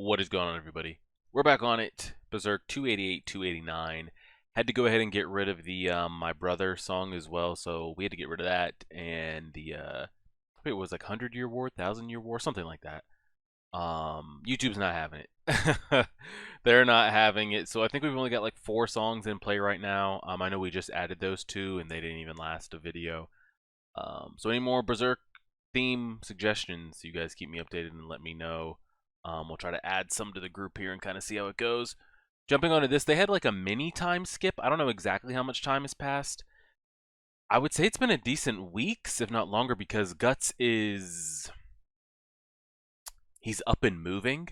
What is going on, everybody? We're back on it. Berserk 288, 289. Had to go ahead and get rid of the My Brother song as well, so we had to get rid of that. And the, I think it was like 100-Year War, 1,000-Year War, something like that. YouTube's not having it. They're not having it, so I think we've only got like 4 songs in play right now. I know we just added those 2, and they didn't even last a video. So any more Berserk theme suggestions, you guys keep me updated and let me know. We'll try to add some to the group here and kind of see how it goes. Jumping onto this, they had like a mini time skip. I don't know exactly how much time has passed. I would say it's been a decent weeks, if not longer, because Guts is... he's up and moving.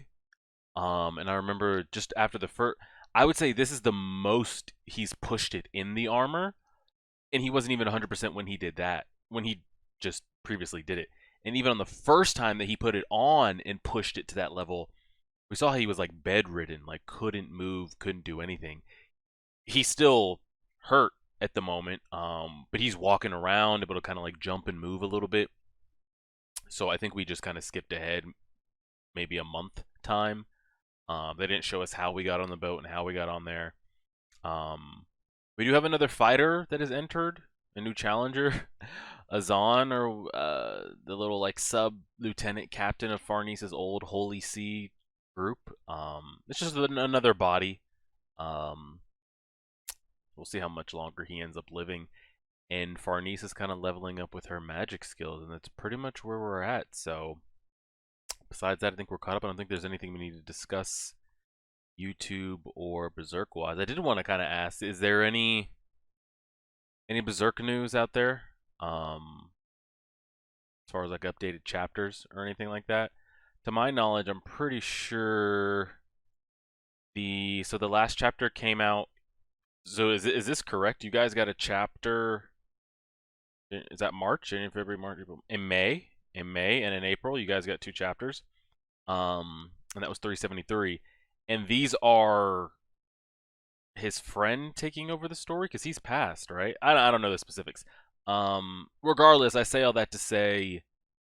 And I remember just after the first... I would say this is the most he's pushed it in the armor. And he wasn't even 100% when he did that. When he just previously did it. And even on the first time that he put it on and pushed it to that level, we saw how he was like bedridden, like couldn't move, couldn't do anything. He's still hurt at the moment, but he's walking around, able to kind of like jump and move a little bit. So I think we just kind of skipped ahead maybe a month time. They didn't show us how we got on the boat and how we got on there. We do have another fighter that has entered, a new challenger. Azan, or the little like sub-lieutenant captain of Farnese's old Holy See group. It's just another body. We'll see how much longer he ends up living. And Farnese is kind of leveling up with her magic skills, and that's pretty much where we're at. So, besides that, I think we're caught up. I don't think there's anything we need to discuss YouTube or Berserk-wise. I did want to kind of ask, is there any Berserk news out there? As far as like updated chapters or anything like that. To my knowledge, I'm pretty sure the last chapter came out. So is this correct? You guys got a chapter? Is that March? In February, March, April, in May, and in April, you guys got 2 chapters. And that was 373. And these are his friend taking over the story because he's passed, right? I don't know the specifics. Regardless, I say all that to say,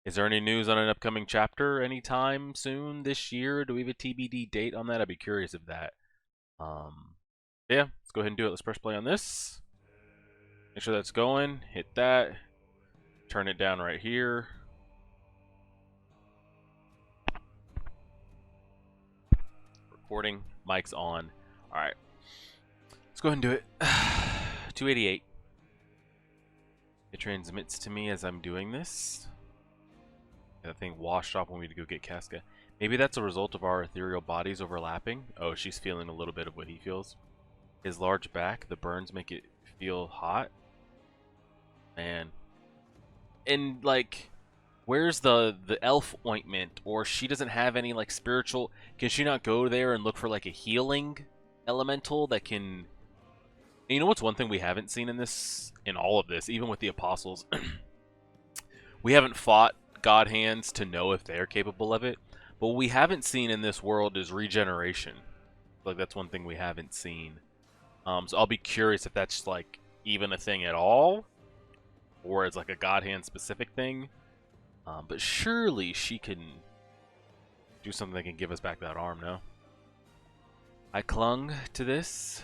is there any news on an upcoming chapter anytime soon this year? Do we have a TBD date on that? I'd be curious of that. Yeah, let's go ahead and do it. Let's press play on this. Make sure that's going. Hit that. Turn it down right here. Recording. Mic's on. Alright. Let's go ahead and do it. 288. It transmits to me as I'm doing this. That thing washed off when we go get Casca. Maybe that's a result of our ethereal bodies overlapping. Oh, she's feeling a little bit of what he feels. His large back, the burns make it feel hot. Man. And, like, where's the elf ointment? Or she doesn't have any, like, spiritual... Can she not go there and look for, like, a healing elemental that can... And you know what's one thing we haven't seen in all of this, even with the apostles? We haven't fought God hands to know if they're capable of it. But what we haven't seen in this world is regeneration. Like, that's one thing we haven't seen. So I'll be curious if that's, like, even a thing at all. Or it's like a God hand specific thing. But surely she can do something that can give us back that arm, no? I clung to this.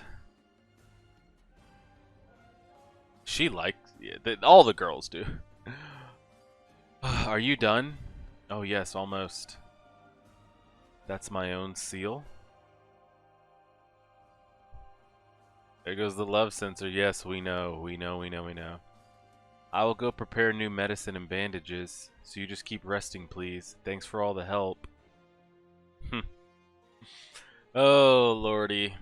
She likes... Yeah, all the girls do. Are you done? Oh yes, almost. That's my own seal. There goes the love sensor. Yes, we know. I will go prepare new medicine and bandages, so you just keep resting, please. Thanks for all the help. Oh, lordy.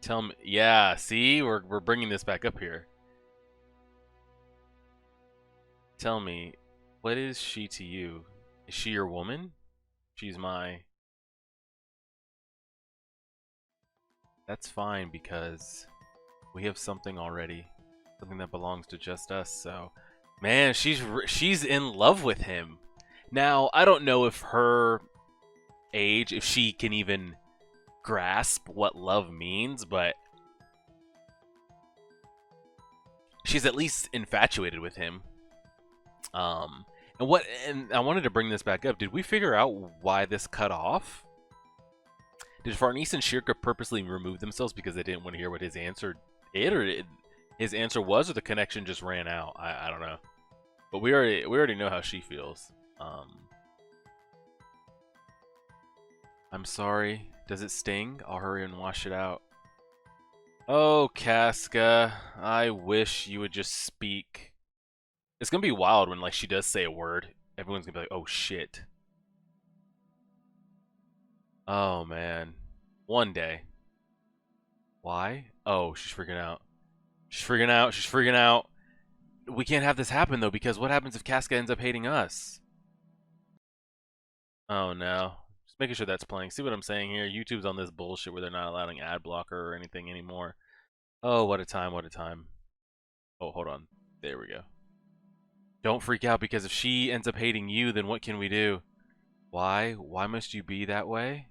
Tell me. Yeah, see? We're bringing this back up here. Tell me, what is she to you? Is she your woman? She's my... That's fine, because we have something already. Something that belongs to just us, so... Man, she's in love with him. Now, I don't know if her age, if she can even grasp what love means, but... She's at least infatuated with him. And I wanted to bring this back up. Did we figure out why this cut off? Did Farnese and Shirka purposely remove themselves because they didn't want to hear what his answer his answer was, or the connection just ran out? I don't know. But we already know how she feels. I'm sorry. Does it sting? I'll hurry and wash it out. Oh, Casca, I wish you would just speak. It's gonna be wild when like she does say a word. Everyone's gonna be like, "Oh shit." Oh man. One day. Why? Oh, she's freaking out. She's freaking out. She's freaking out. We can't have this happen though, because what happens if Casca ends up hating us? Oh no. Just making sure that's playing. See what I'm saying here? YouTube's on this bullshit where they're not allowing ad blocker or anything anymore. Oh, what a time, what a time. Oh, hold on. There we go. Don't freak out, because if she ends up hating you, then what can we do? Why? Why must you be that way?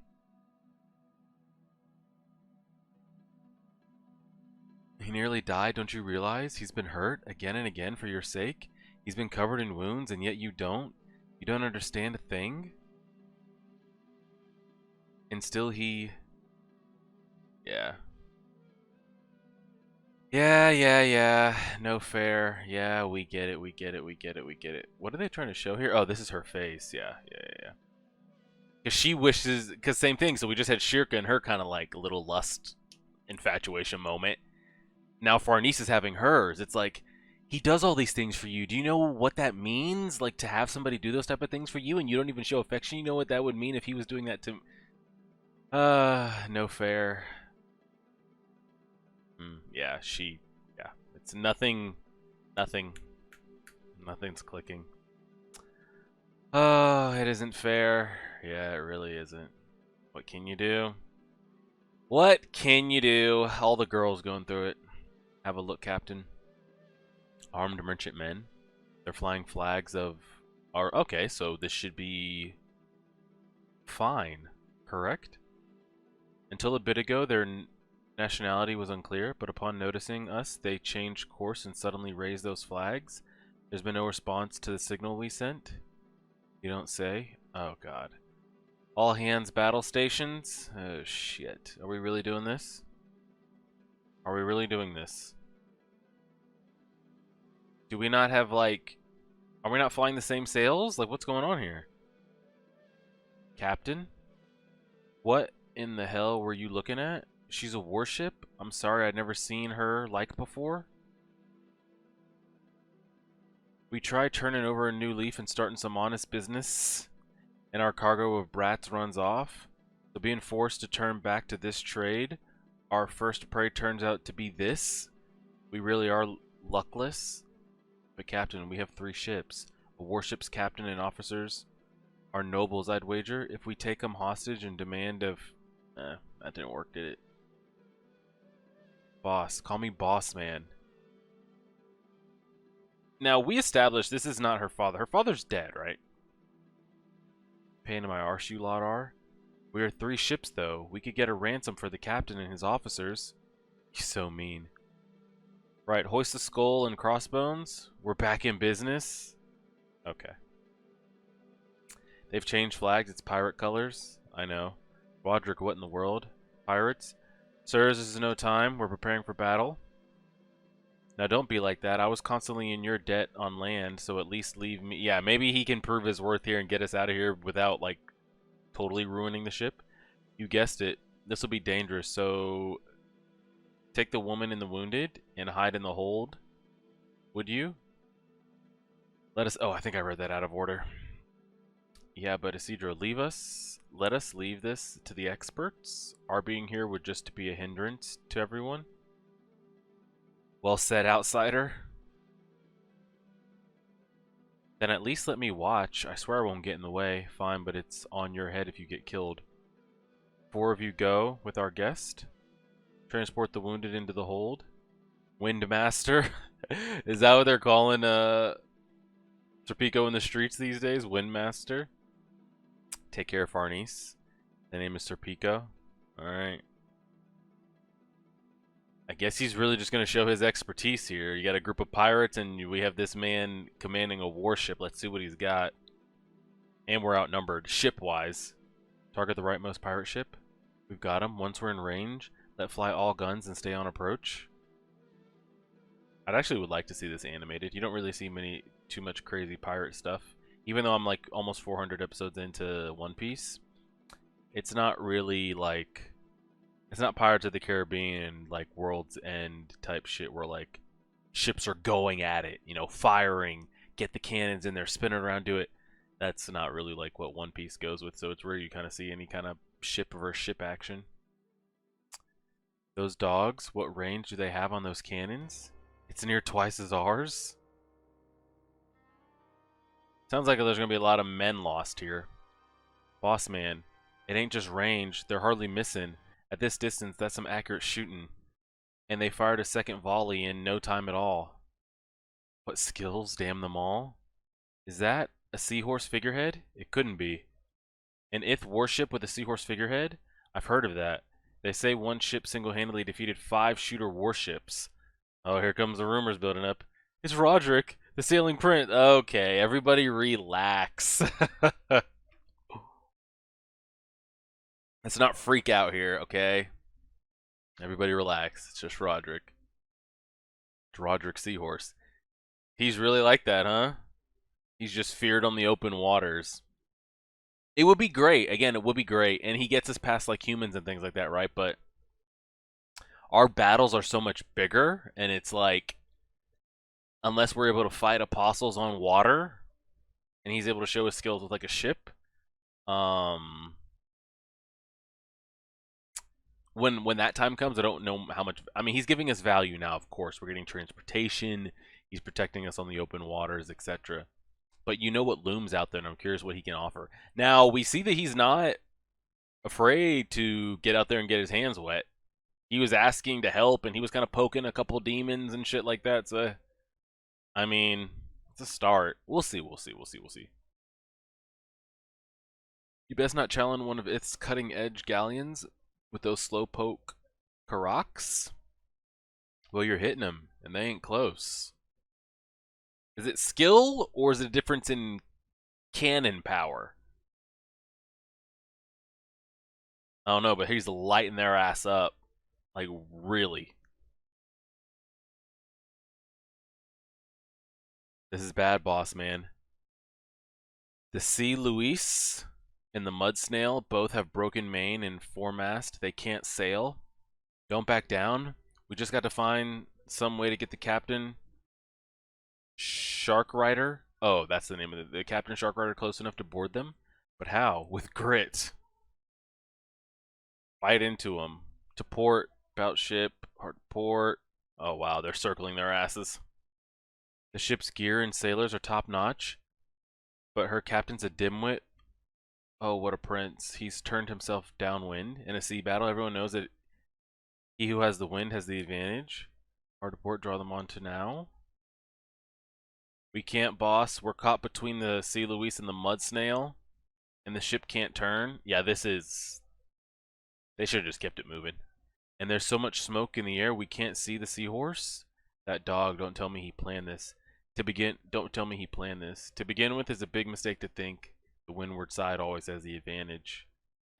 He nearly died, don't you realize? He's been hurt again and again for your sake. He's been covered in wounds, and yet you don't? You don't understand a thing? And still he... Yeah. Yeah. No fair. Yeah, we get it, we get it, we get it, we get it. What are they trying to show here? Oh, this is her face. Yeah. Because she wishes... Because same thing, so we just had Shirka and her kind of like little lust infatuation moment. Now Farnese is having hers. It's like, he does all these things for you. Do you know what that means? Like, to have somebody do those type of things for you and you don't even show affection? You know what that would mean if he was doing that to... no fair. Yeah, yeah. It's nothing. Nothing's clicking. Oh, it isn't fair. Yeah, it really isn't. What can you do? What can you do? All the girls going through it. Have a look, Captain. Armed merchantmen. They're flying flags of our... Okay, so this should be fine, correct? Until a bit ago, their nationality was unclear, but upon noticing us, they changed course and suddenly raised those flags. There's been no response to the signal we sent. You don't say? Oh, God. All hands battle stations? Oh, shit. Are we really doing this? Are we really doing this? Do we not have, like... Are we not flying the same sails? Like, what's going on here? Captain? What in the hell were you looking at? She's a warship? I'm sorry, I'd never seen her like before. We tried turning over a new leaf and starting some honest business, and our cargo of brats runs off. So being forced to turn back to this trade, our first prey turns out to be this. We really are luckless. But Captain, we have 3 ships. A warship's captain and officers are nobles, I'd wager. If we take them hostage and demand of... that didn't work, did it? Boss. Call me boss, man. Now, we established this is not her father. Her father's dead, right? Pain in my arse, you lot are. We are 3 ships, though. We could get a ransom for the captain and his officers. He's so mean. Right, hoist the skull and crossbones. We're back in business. Okay. They've changed flags. It's pirate colors. I know. Roderick, what in the world? Pirates? Sirs, this is no time. We're preparing for battle. Now don't be like that. I was constantly in your debt on land, so at least leave me... Yeah, maybe he can prove his worth here and get us out of here without, like, totally ruining the ship. You guessed it. This will be dangerous, so... Take the woman and the wounded and hide in the hold. Would you? Let us... Oh, I think I read that out of order. Yeah, but Isidro, leave us. Let us leave this to the experts. Our being here would just be a hindrance to everyone. Well said, outsider. Then at least let me watch. I swear I won't get in the way. Fine, but it's on your head if you get killed. 4 of you go with our guest. Transport the wounded into the hold. Windmaster? Is that what they're calling Serpico in the streets these days? Windmaster? Take care of Farnese. The name is Serpico. Alright. I guess he's really just going to show his expertise here. You got a group of pirates, and we have this man commanding a warship. Let's see what he's got. And we're outnumbered, ship-wise. Target the rightmost pirate ship. We've got him. Once we're in range, let fly all guns and stay on approach. I'd actually would like to see this animated. You don't really see too much crazy pirate stuff. Even though I'm like almost 400 episodes into One Piece, it's not really like, it's not Pirates of the Caribbean like World's End type shit where like ships are going at it, you know, firing, get the cannons in there, spinning around, do it. That's not really like what One Piece goes with, so it's where you kind of see any kind of ship versus ship action. Those dogs, what range do they have on those cannons? It's near twice as ours. Sounds like there's going to be a lot of men lost here. Boss man, it ain't just range, they're hardly missing. At this distance, that's some accurate shooting. And they fired a second volley in no time at all. What skills, damn them all. Is that a seahorse figurehead? It couldn't be. An Ith warship with a seahorse figurehead? I've heard of that. They say one ship single-handedly defeated 5 shooter warships. Oh, here comes the rumors building up. It's Roderick, the sailing prince. Okay, everybody relax. Let's not freak out here, okay? Everybody relax. It's just Roderick. It's Roderick Seahorse. He's really like that, huh? He's just feared on the open waters. It would be great. Again, it would be great. And he gets us past like humans and things like that, right? But our battles are so much bigger, and it's like, unless we're able to fight apostles on water, and he's able to show his skills with like a ship, when that time comes, I don't know how much. I mean, he's giving us value now. Of course, we're getting transportation. He's protecting us on the open waters, etc. But you know what looms out there, and I'm curious what he can offer. Now we see that he's not afraid to get out there and get his hands wet. He was asking to help, and he was kind of poking a couple demons and shit like that. So, I mean, it's a start. We'll see. We'll see. We'll see. We'll see. You best not challenge one of its cutting-edge galleons with those slowpoke Karaks. Well, you're hitting them, and they ain't close. Is it skill, or is it a difference in cannon power? I don't know, but he's lighting their ass up. Like, really. This is bad, boss man. The Sea Luis and the Mud Snail both have broken main and foremast. They can't sail. Don't back down. We just got to find some way to get the captain Shark Rider. Oh, that's the name of the Captain Shark Rider close enough to board them. But how? With grit. Fight into them. To port. Bout ship. Hard port. Oh, wow. They're circling their asses. The ship's gear and sailors are top notch. But her captain's a dimwit. Oh, what a prince. He's turned himself downwind. In a sea battle, everyone knows that he who has the wind has the advantage. Hard to port. Draw them on to now. We can't, boss. We're caught between the Sea Luis and the Mud Snail. And the ship can't turn. Yeah, this is... They should have just kept it moving. And there's so much smoke in the air, we can't see the seahorse. That dog, don't tell me he planned this. Don't tell me he planned this. To begin with, it's a big mistake to think the windward side always has the advantage.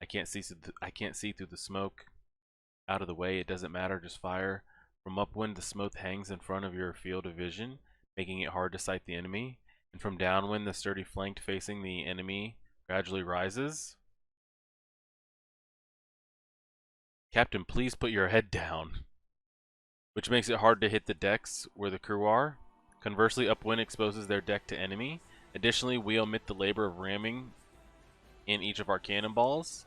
I can't see through the smoke. Out of the way, it doesn't matter, just fire. From upwind, the smoke hangs in front of your field of vision, making it hard to sight the enemy. And from downwind, the sturdy flank facing the enemy gradually rises. Captain, please put your head down. Which makes it hard to hit the decks where the crew are. Conversely, upwind exposes their deck to enemy. Additionally, we omit the labor of ramming in each of our cannonballs,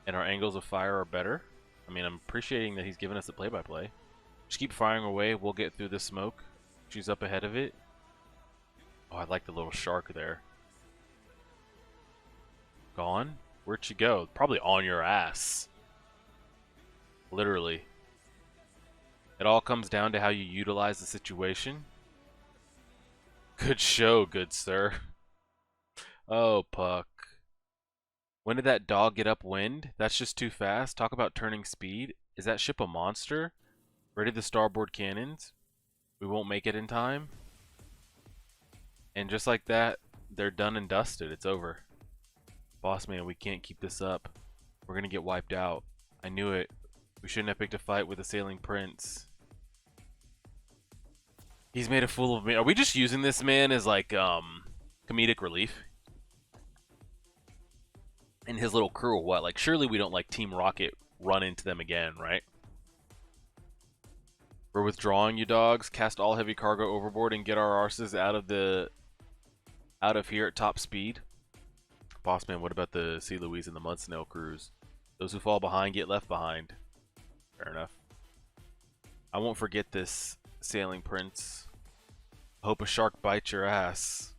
and our angles of fire are better. I mean, I'm appreciating that he's giving us the play-by-play. Just keep firing away. We'll get through this smoke. She's up ahead of it. Oh, I like the little shark there. Gone? Where'd she go? Probably on your ass. Literally. It all comes down to how you utilize the situation. Good show, good sir. Oh, Puck. When did that dog get upwind? That's just too fast. Talk about turning speed. Is that ship a monster? Ready the starboard cannons. We won't make it in time. And just like that, they're done and dusted. It's over. Boss man, we can't keep this up. We're gonna get wiped out. I knew it. We shouldn't have picked a fight with a sailing prince. He's made a fool of me. Are we just using this man as like comedic relief? And his little crew or what? Like surely we don't like Team Rocket run into them again, right? We're withdrawing, you dogs. Cast all heavy cargo overboard and get our arses out of here at top speed. Bossman, what about the Sea Louise and the Mud Snail crews? Those who fall behind get left behind. Fair enough. I won't forget this, sailing prince. Hope a shark bites your ass.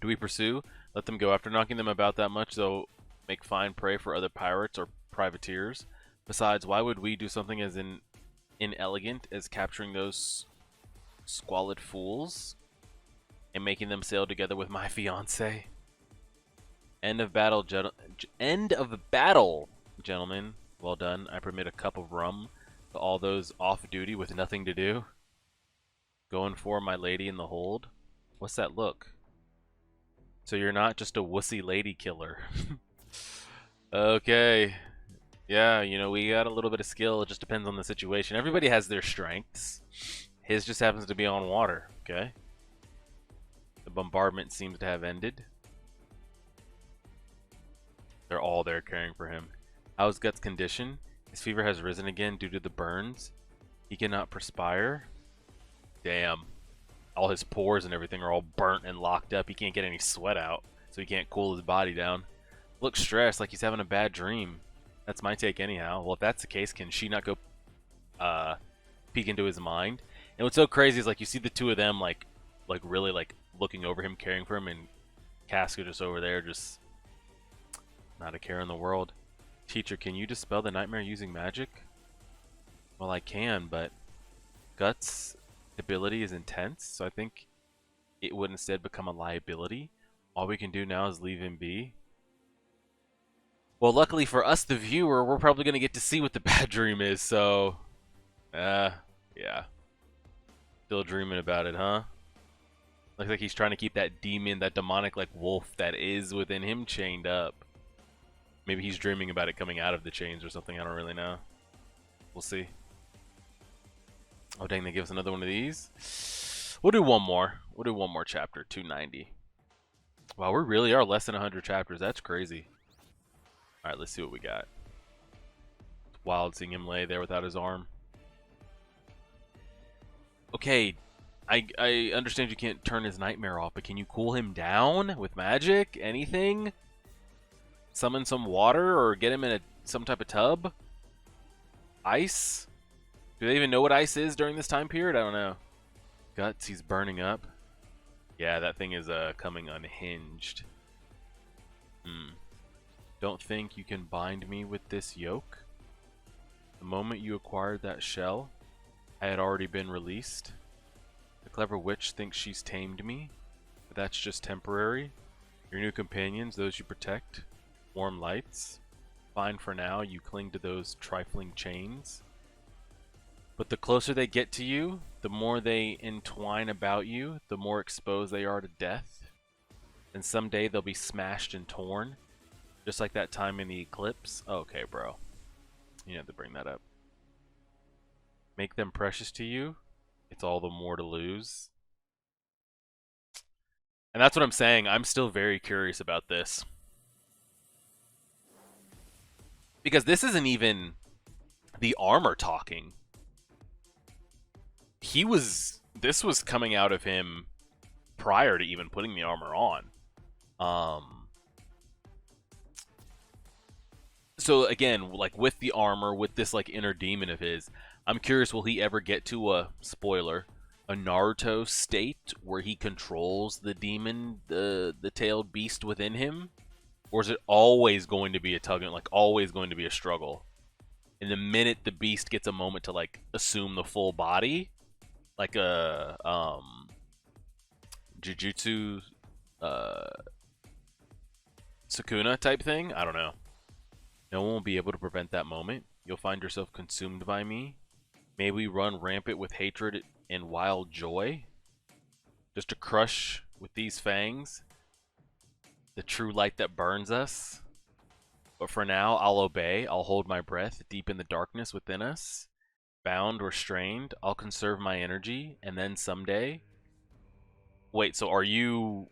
Do we pursue? Let them go. After knocking them about that much, they'll make fine prey for other pirates or privateers. Besides, why would we do something as inelegant as capturing those squalid fools and making them sail together with my fiance? End of battle, gentlemen. Well done. I permit a cup of rum to all those off duty with nothing to do. Going for my lady in the hold. What's that look? So you're not just a wussy lady killer. Okay. Yeah, you know, we got a little bit of skill. It just depends on the situation. Everybody has their strengths. His just happens to be on water, okay? The bombardment seems to have ended. They're all there caring for him. How's Guts' condition? His fever has risen again due to the burns. He cannot perspire. Damn. All his pores and everything are all burnt and locked up. He can't get any sweat out, so he can't cool his body down. Looks stressed, like he's having a bad dream. That's my take anyhow. Well, if that's the case, can she not go peek into his mind? And what's so crazy is like you see the two of them like really like looking over him, caring for him, and Casca just over there just not a care in the world. Teacher, can you dispel the nightmare using magic? Well, I can, but Guts' ability is intense, so I think it would instead become a liability. All we can do now is leave him be. Well, luckily for us, the viewer, we're probably going to get to see what the bad dream is, so... yeah. Still dreaming about it, huh? Looks like he's trying to keep that demon, that demonic, like, wolf that is within him chained up. Maybe he's dreaming about it coming out of the chains or something, I don't really know. We'll see. Oh, dang, they give us another one of these? We'll do one more. We'll do one more chapter, 290. Wow, we really are less than 100 chapters. That's crazy. Alright, let's see what we got. It's wild seeing him lay there without his arm. Okay, I understand you can't turn his nightmare off, but can you cool him down with magic? Anything? Summon some water or get him in some type of tub? Ice? Do they even know what ice is during this time period? I don't know. Guts, he's burning up. Yeah, that thing is coming unhinged. Don't think you can bind me with this yoke? The moment you acquired that shell, I had already been released. The clever witch thinks she's tamed me, but that's just temporary. Your new companions, those you protect, warm lights. Fine for now, you cling to those trifling chains. But the closer they get to you, the more they entwine about you, the more exposed they are to death. And someday they'll be smashed and torn. Just like that time in the eclipse. Okay, bro. You have to bring that up. Make them precious to you. It's all the more to lose. And that's what I'm saying. I'm still very curious about this. Because this isn't even the armor talking. This was coming out of him prior to even putting the armor on. So again, like with the armor, with this like inner demon of his, I'm curious, will he ever get to a spoiler, a Naruto state where he controls the demon, the tailed beast within him? Or is it always going to be a tug, like always going to be a struggle? And the minute the beast gets a moment to like assume the full body, like a Jujutsu Sukuna type thing, I don't know. No one will be able to prevent that moment. You'll find yourself consumed by me. May we run rampant with hatred and wild joy, just to crush with these fangs the true light that burns us. But for now, I'll obey. I'll hold my breath deep in the darkness within us. Bound or strained, I'll conserve my energy, and then someday... Wait, so are you...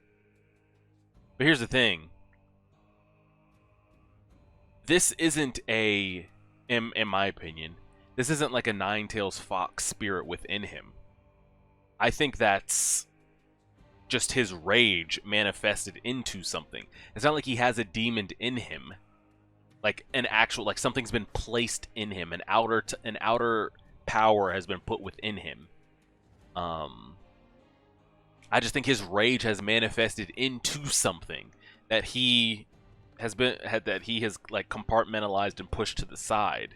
But here's the thing. This isn't a... In my opinion, this isn't like a Nine-Tails Fox spirit within him. I think that's just his rage manifested into something. It's not like he has a demon in him. Like an actual, like something's been placed in him. An outer power has been put within him. I just think his rage has manifested into something that he has like compartmentalized and pushed to the side.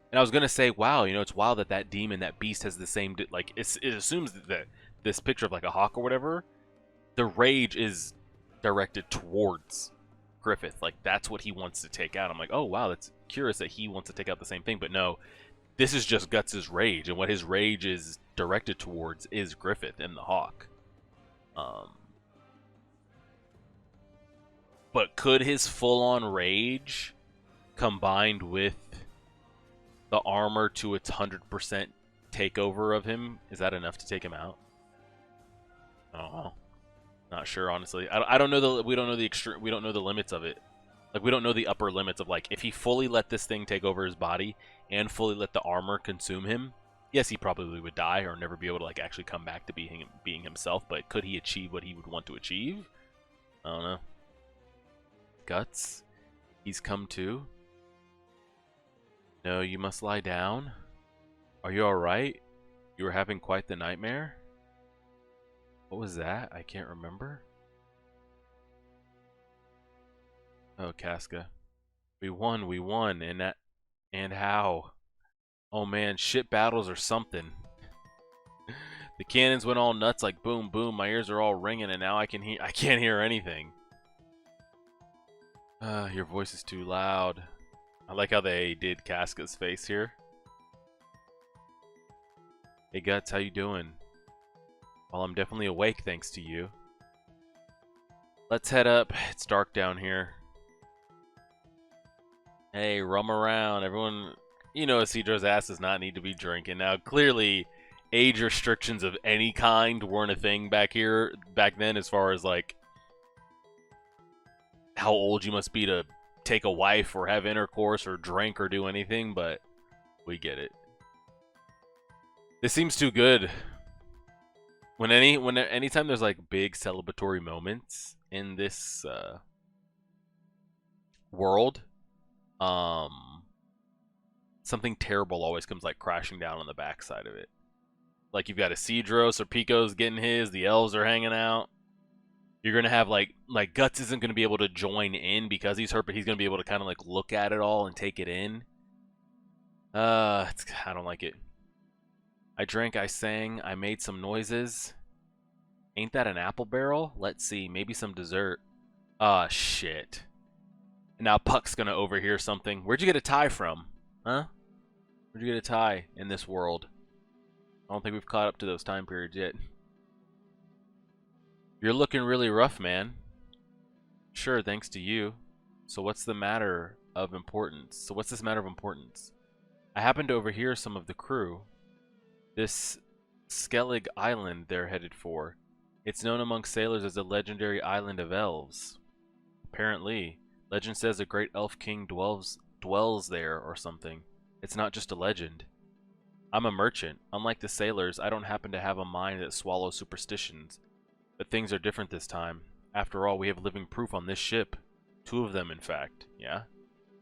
And I was gonna say, wow, you know, it's wild that that demon, that beast, has the same like it assumes that this picture of like a hawk or whatever, the rage is directed towards Griffith. Like that's what he wants to take out. I'm like, oh wow, that's curious that he wants to take out the same thing. But no, this is just Guts' rage, and what his rage is directed towards is Griffith and the hawk. But could his full-on rage combined with the armor to its 100% takeover of him, is that enough to take him out? I don't know. Not sure, honestly. I don't know we don't know the extreme. We don't know the limits of it. Like we don't know the upper limits of like if he fully let this thing take over his body and fully let the armor consume him. Yes, he probably would die or never be able to like actually come back to being himself. But could he achieve what he would want to achieve? I don't know. Guts, he's come to. No, you must lie down. Are you alright? You were having quite the nightmare? What was that? I can't remember. Oh, Casca. We won, and how? Oh man, shit battles or something. The cannons went all nuts like boom boom, my ears are all ringing and now I can't hear anything. Your voice is too loud. I like how they did Casca's face here. Hey Guts, how you doing? Well, I'm definitely awake thanks to you. Let's head up. It's dark down here. Hey, roam around. Everyone, you know Isidro's ass does not need to be drinking. Now, clearly, age restrictions of any kind weren't a thing back then as far as, like, how old you must be to take a wife or have intercourse or drink or do anything, but we get it. This seems too good. Anytime there's like big celebratory moments in this world, something terrible always comes like crashing down on the backside of it. Like you've got Isidro, Serpico's getting his, the elves are hanging out. You're gonna have like Guts isn't gonna be able to join in because he's hurt, but he's gonna be able to kind of like look at it all and take it in. I don't like it. I drank, I sang, I made some noises. Ain't that an apple barrel? Let's see, maybe some dessert. Ah, shit. Now Puck's gonna overhear something. Where'd you get a tie from? Huh? Where'd you get a tie in this world? I don't think we've caught up to those time periods yet. You're looking really rough, man. Sure, thanks to you. So what's the matter of importance? So what's this matter of importance? I happened to overhear some of the crew. This Skellig Island they're headed for. It's known among sailors as the legendary Island of Elves. Apparently, legend says a great elf king dwells there or something. It's not just a legend. I'm a merchant. Unlike the sailors, I don't happen to have a mind that swallows superstitions. But things are different this time. After all, we have living proof on this ship. 2 of them, in fact. Yeah?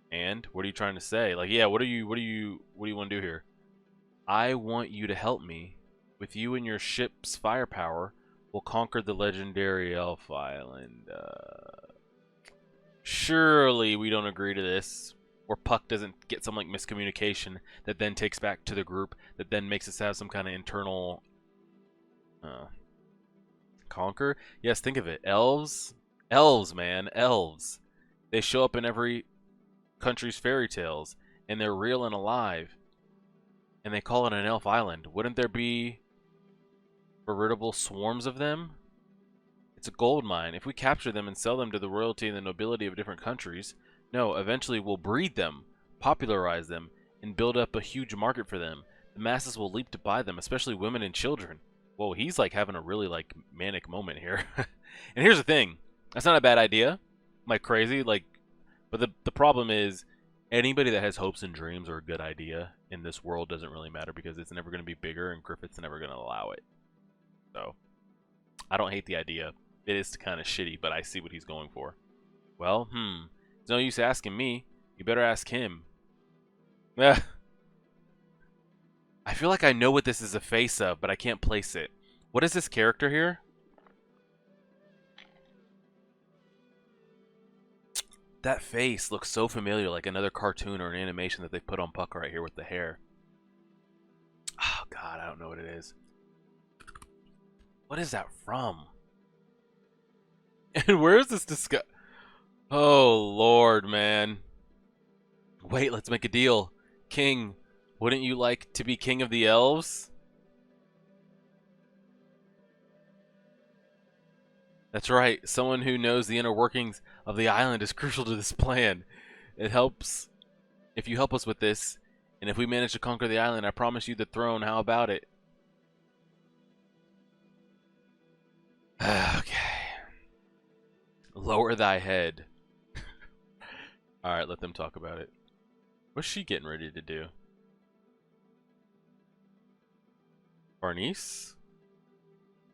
And? What are you trying to say? Like, yeah, what do you want to do here? I want you to help me. With you and your ship's firepower, we'll conquer the legendary Elf Island. Surely we don't agree to this. Or Puck doesn't get some like miscommunication that then takes back to the group, that then makes us have some kind of internal... Conquer? Yes, think of it. Elves? Elves, man. Elves. They show up in every country's fairy tales, and they're real and alive. And they call it an elf island. Wouldn't there be veritable swarms of them? It's a gold mine. If we capture them and sell them to the royalty and the nobility of different countries, no, eventually we'll breed them, popularize them, and build up a huge market for them. The masses will leap to buy them, especially women and children. Whoa, he's like having a really like manic moment here. And here's the thing. That's not a bad idea. I'm like crazy, like, but the problem is anybody that has hopes and dreams are a good idea in this world doesn't really matter because it's never going to be bigger and Griffith's never going to allow it. So, I don't hate the idea. It is kind of shitty, but I see what he's going for. Well, it's no use asking me. You better ask him. I feel like I know what this is a face of, but I can't place it. What is this character here? That face looks so familiar, like another cartoon or an animation that they've put on Puck right here with the hair. Oh, God, I don't know what it is. What is that from? And where is this discuss? Oh, Lord, man. Wait, let's make a deal. King, wouldn't you like to be king of the elves? That's right. Someone who knows the inner workings of the island is crucial to this plan. It helps if you help us with this. And if we manage to conquer the island, I promise you the throne. How about it? Okay. Lower thy head. Alright, let them talk about it. What's she getting ready to do? Farnese?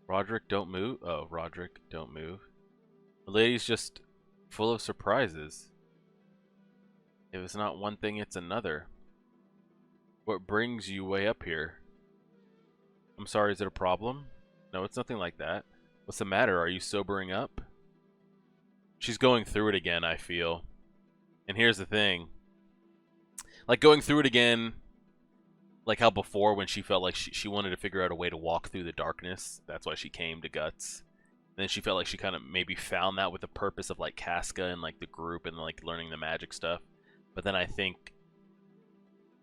Roderick, don't move. Oh, Roderick, don't move. The lady's just full of surprises. If it's not one thing, it's another. What brings you way up here? I'm sorry, is it a problem? No, it's nothing like that. What's the matter? Are you sobering up? She's going through it again, I feel. And here's the thing. Like, going through it again, like how before when she felt like she wanted to figure out a way to walk through the darkness. That's why she came to Guts. And then she felt like she kind of maybe found that with the purpose of, like, Casca and, like, the group and, like, learning the magic stuff. But then I think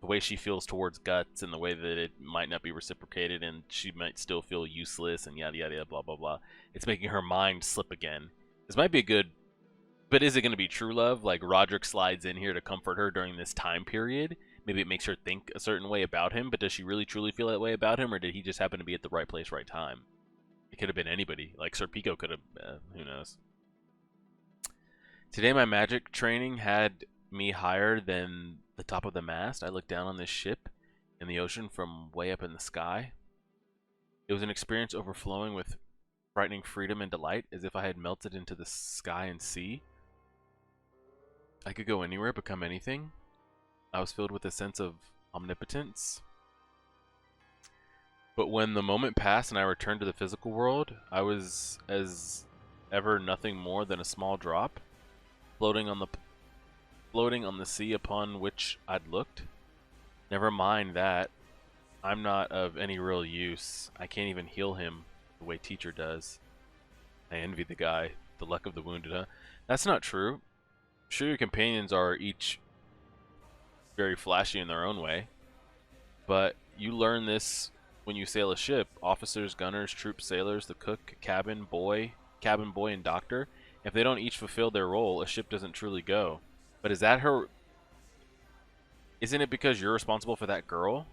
the way she feels towards Guts and the way that it might not be reciprocated and she might still feel useless and yada yada blah blah blah, it's making her mind slip again. This might be a good, but is it going to be true love? Like, Roderick slides in here to comfort her during this time period. Maybe it makes her think a certain way about him, but does she really truly feel that way about him, or did he just happen to be at the right place, right time? It could have been anybody. Like, Sir Pico could have, who knows. Today my magic training had me higher than the top of the mast. I looked down on this ship in the ocean from way up in the sky. It was an experience overflowing with frightening freedom and delight, as if I had melted into the sky and sea. I could go anywhere, become anything. I was filled with a sense of omnipotence. But when the moment passed and I returned to the physical world, I was as ever nothing more than a small drop, floating on the sea upon which I'd looked. Never mind that. I'm not of any real use. I can't even heal him the way Teacher does. I envy the guy. The luck of the wounded, huh? That's not true. Sure, your companions are each very flashy in their own way, but you learn this when you sail a ship. Officers, gunners, troop sailors, the cook, cabin boy, and doctor. If they don't each fulfill their role, a ship doesn't truly go. But is that her? Isn't it because you're responsible for that girl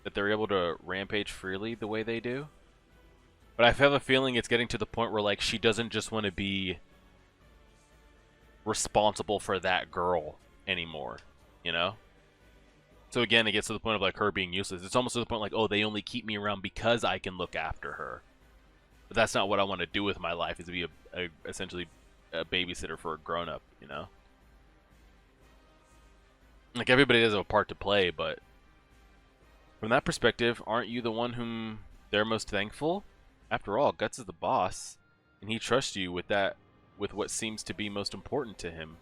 that they're able to rampage freely the way they do? But I have a feeling it's getting to the point where, like, she doesn't just want to be responsible for that girl anymore, you know? So again, it gets to the point of, like, her being useless. It's almost to the point like, oh, they only keep me around because I can look after her. But that's not what I want to do with my life, is to be essentially a babysitter for a grown-up, you know? Like, everybody does have a part to play, but from that perspective, aren't you the one whom they're most thankful? After all, Guts is the boss, and he trusts you with what seems to be most important to him.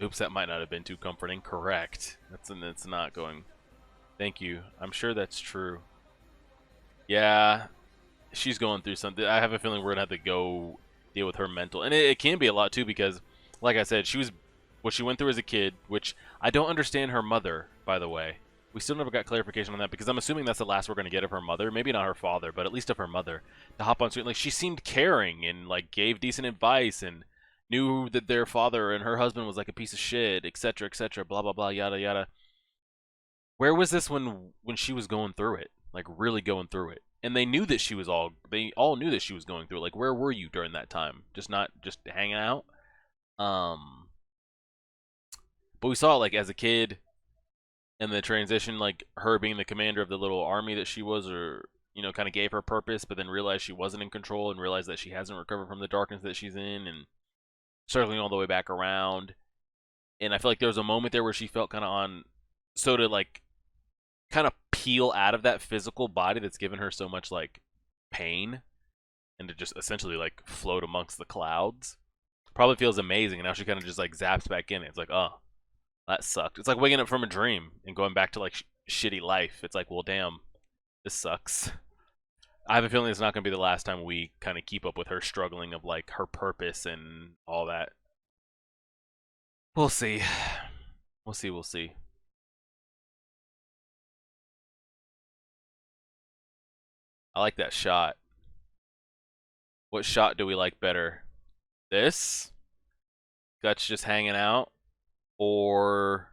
Oops, that might not have been too comforting. Correct. That's not going. Thank you. I'm sure that's true. Yeah, she's going through something. I have a feeling we're gonna have to go deal with her mental, and it can be a lot too, because, like I said, what she went through as a kid, which I don't understand her mother, by the way. We still never got clarification on that, because I'm assuming that's the last we're going to get of her mother. Maybe not her father, but at least of her mother. To hop on screen, like, she seemed caring and, like, gave decent advice and knew that their father and her husband was, like, a piece of shit, etc., etc., blah, blah, blah, yada, yada. Where was this when she was going through it? Like, really going through it? And they knew that they all knew that she was going through it. Like, where were you during that time? Just hanging out? But we saw it, like, as a kid, and the transition, like, her being the commander of the little army that she was, or, you know, kind of gave her purpose, but then realized she wasn't in control, and realized that she hasn't recovered from the darkness that she's in, and circling all the way back around. And I feel like there was a moment there where she felt kind of on, so to, like, kind of peel out of that physical body that's given her so much, like, pain, and to just essentially, like, float amongst the clouds. Probably feels amazing, and now she kind of just, like, zaps back in. It's like, oh, that sucked. It's like waking up from a dream and going back to, like, shitty life. It's like, well, damn, this sucks. I have a feeling it's not going to be the last time we kind of keep up with her struggling of, like, her purpose and all that. We'll see. We'll see, we'll see. I like that shot. What shot do we like better? This? Guts just hanging out? Or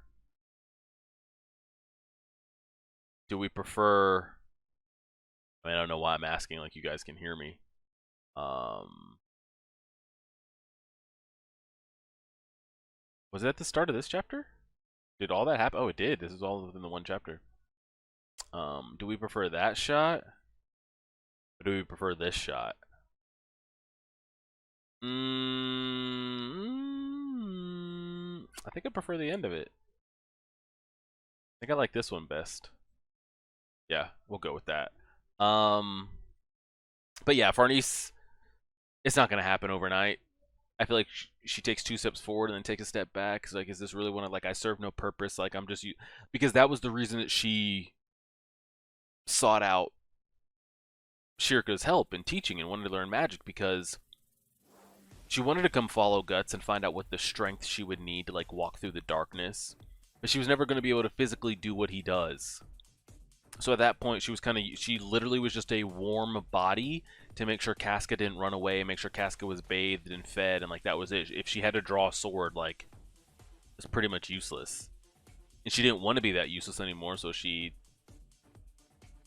do we prefer... I mean, I don't know why I'm asking, like, you guys can hear me. Was it at the start of this chapter? Did all that happen? Oh, it did. This is all within the one chapter. Do we prefer that shot? Or do we prefer this shot? I think I prefer the end of it. I think I like this one best. Yeah, we'll go with that. But yeah, Farnese, it's not gonna happen overnight. I feel like she takes 2 steps forward and then takes a step back. Cause like, is this really one of, like, I serve no purpose? Like, I'm just because that was the reason that she sought out Shirka's help in teaching and wanted to learn magic, because she wanted to come follow Guts and find out what the strength she would need to, like, walk through the darkness. But she was never going to be able to physically do what he does. So at that point, she literally was just a warm body to make sure Casca didn't run away, make sure Casca was bathed and fed, and, like, that was it. If she had to draw a sword, like, it's pretty much useless. And she didn't want to be that useless anymore, so she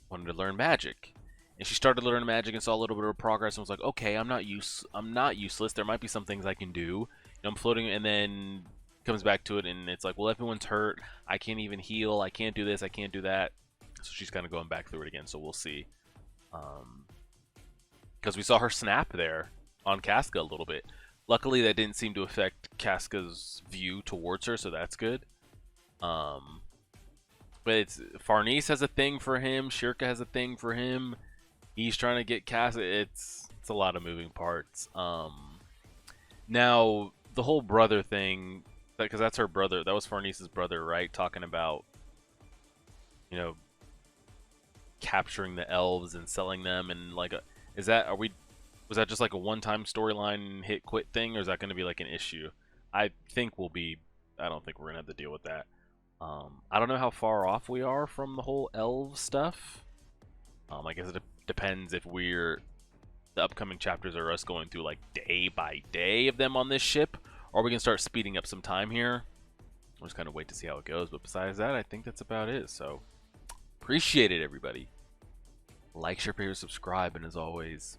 wanted to learn magic. And she started to learn magic and saw a little bit of progress and was like, okay, I'm not useless. There might be some things I can do. You know, I'm floating, and then comes back to it, and it's like, well, everyone's hurt. I can't even heal. I can't do this. I can't do that. So she's kind of going back through it again, so we'll see. Because we saw her snap there on Casca a little bit. Luckily, that didn't seem to affect Casca's view towards her, so that's good. But it's Farnese has a thing for him. Shirka has a thing for him. He's trying to get Casca. It's a lot of moving parts. Now, the whole brother thing, because that's her brother. That was Farnese's brother, right? Talking about, you know, capturing the elves and selling them, and, like, was that just like a one-time storyline hit quit thing, or is that going to be like an issue? I don't think we're gonna have to deal with that. I don't know how far off we are from the whole elf stuff. I guess it depends if the upcoming chapters are us going through, like, day by day of them on this ship, or we can start speeding up some time here. We'll just kind of wait to see how it goes, but besides that, I think that's about it. So appreciate it, everybody. Like, share, favorite, subscribe, and as always,